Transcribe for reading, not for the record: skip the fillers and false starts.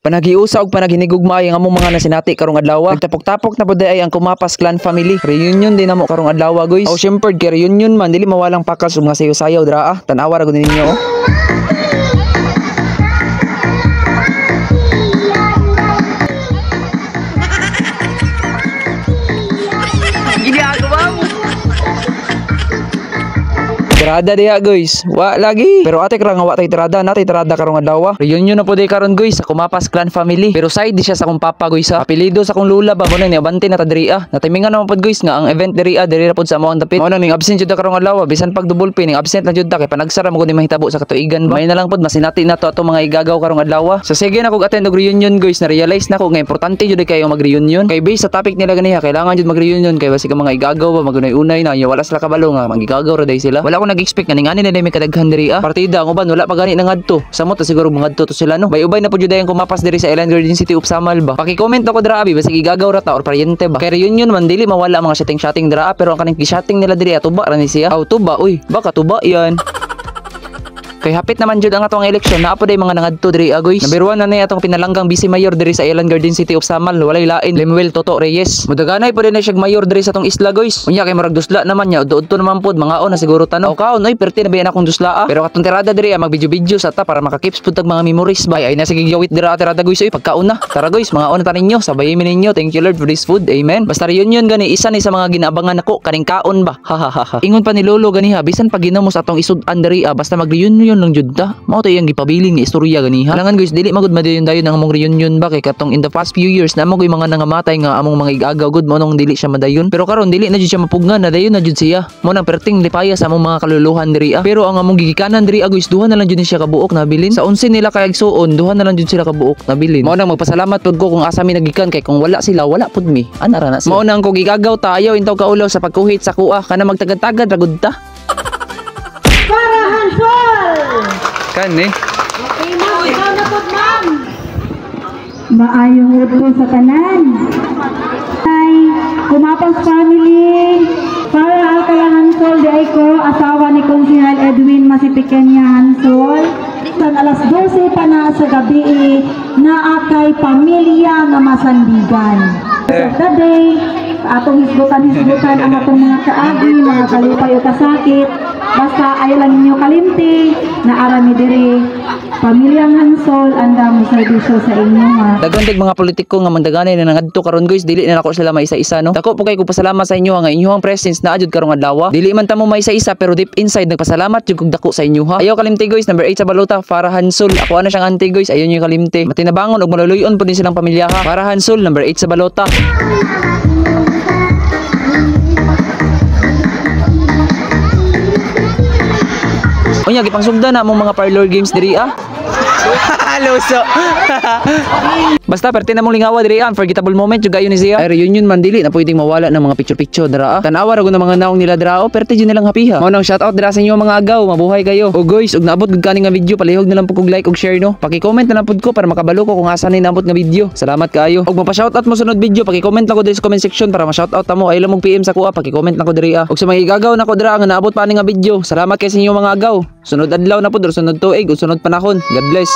Panagiusa og panaginigugma ang among mga nasinati karong adlaw. Nagtapok-tapok na pud ay ang Kumapas Clan family. Reunion din namo karong adlaw, guys. Oh, syempre kay reunion man dili mawalang pakas ug mga sayaw-sayaw dra. Tan-awa ra gud ninyo, oh. Tirada diha, guys. Wa lagi. Pero ate kra nga wa tay tirada, natay tirada karong adlaw. Reunion na pud karon, guys, sa Kumapas Clan family. Pero side di siya sa akong papa, guys. Apelyido sa akong lula ba mo na ni abante na ta diri. Natimingan naman pud, guys, nga ang event diri ra pud sa among dapit. Mao nang ning absent jud karong adlaw, bisan pag double pay ning absent na jud ta kay panagsara mo gud ni mahitabo sa katuigan ba. May na lang pud masinati na to atong mga igagaw karong adlaw. So sige na kog attend og reunion, guys. Na realize na ko nga importante jud kayo mag-reunion. Kay base sa topic nila ganiha, kailangan jud mag-reunion kay basi ka mga igagaw ba magunay-unay na wala sila kabalo nga magigagaw ra day sila. Wala ko nag-expect nga ning ani na may kadaghan diri. Partida ang uban wala pa gani nang adto. Samot siguro mangadto to sila, no. Bay-ubay na pud jud ang Kumapas diri sa Island Garden City of Samal ba. Paki-comment ako dra abi basi igagaw ra ta or paryente ba. Kay reunion man dili mawala mga shooting dra pero ang kaning gi-shooting nila diri tuba ra ni siya. Aw tuba, uy, baka tuba yan. Kay hapit naman jud ang atong eleksyon na apo day mga nangadto diri, guys. Nabiruan na ni atong pinalanggang vice mayor diri sa Island Garden City of Samal, walay lain Lemuel Toto Reyes. Mudaganay pud na siya mayor diri sa atong isla, guys. Unya kay murag dusla naman nya udto naman pud mga on na siguro tanong. O kaon oy perti na biyan akong dusla. Pero katong tirada diri mag-video sa ta para makakeeps pud tag mga memories ba. Ay na sige gawit dira tirada, guys. Oy pagkaon na. Tara, guys, mga on ta ninyo, sabayin mi ninyo. Thank you Lord for this food. Amen. Basta reunion gani isa ni sa mga ginaabangan nako kaning kaon ba. Ha. Ingon pa ni lolo ganiha bisan pag ginamos atong isud-an diri basta mag-reunion lang jud ta. Mao tay ang gipabiling ni istorya ganiha. Langan, guys, dili magud madayon-dayon ang among reunion ba kay katong in the past few years na mo mga nangamatay nga among mga igagaw gud mo nung dili siya madayon. Pero karon dili na jud siya mapugnan, nadayon na jud siya. Mo nang perting lipaya sa among mga kaluluhan diri. Pero ang among gigikanan diri, guys, duha na lang jud ni siya kabuok nabilin. Sa 11 nila kay igsuon, duha na lang jud sila kabuok nabilin. Mao nang magpasalamat pud ko kung asa mi nagikan kay kung wala sila wala pud mi. Ana ra na sila. Mao nang kog igagaw ta ayaw intaw kaulaw sa pagkuhit sa kuha kana magtagad-tagad ra gud ta. Para Hansol! Kani? Okay, ma'am. Ikaw na po, ma'am. Maayong upo sa kanan. Ay, Kumapas family. Para Alcala Hansol, di ko, asawa ni Konsehal Edwin Masipikenya Hansol. Sa alas 12 pa na sa gabi, na akay pamilya nga masandigan. So, today, atong hisgutan ang atong mga kaagi, mga kalipay o kasakit. Basta ayaw lang ninyo kalimti na arami diri pamilyang Hansol andam serbisyo sa inyo ha. Dagandig mga politiko nga mandaganay na nangadto karon, guys, dili na nako sila maisa-isa, no. Dako po kay ko pasalamat sa inyo nga inyong presence na adjud karong adlaw. Dili man ta mo maisa-isa pero deep inside nagpasalamat jud kog dako sa inyo ha. Ayaw kalimti, guys, number 8 sa balota para Hansol. Ako ana siyang auntie, guys, ayaw niyo kalimti. Matinabangon og maluluyon pud din silang pamilya ha. Para Hansol number 8 sa balota. Unya gipangsugdan na among mga parlor games diri Luso. Basta perti na mong lingawa diri unforgettable moment jud gayon ni siya. Ay reunion man dili na pwedeng mawala ng mga picture dira. Tanawa ra gud ng mga naong nila dira perti jud nilang hapiha. Mao nang shout out dira sa inyo mga agaw, mabuhay kayo. O guys, ug naabot gud kani nga video, palihog na lang pud kog like ug share, no. Paki-comment na lang pud ko para makabalo ko kung asa ni naabot nga video. Salamat kaayo. Ug mapa-shout out mo sunod video, paki-comment lang ko diri sa comment section para ma-shout out ta mo. Ay lang mong PM sa kuha, paki-comment lang ko diri Ug sa mga igagaw na ko dira nga naabot pa ni nga video. Salamat kay sa inyo mga agaw. Sunod adlaw na pud or sunod tuig o sunod panahon. God bless.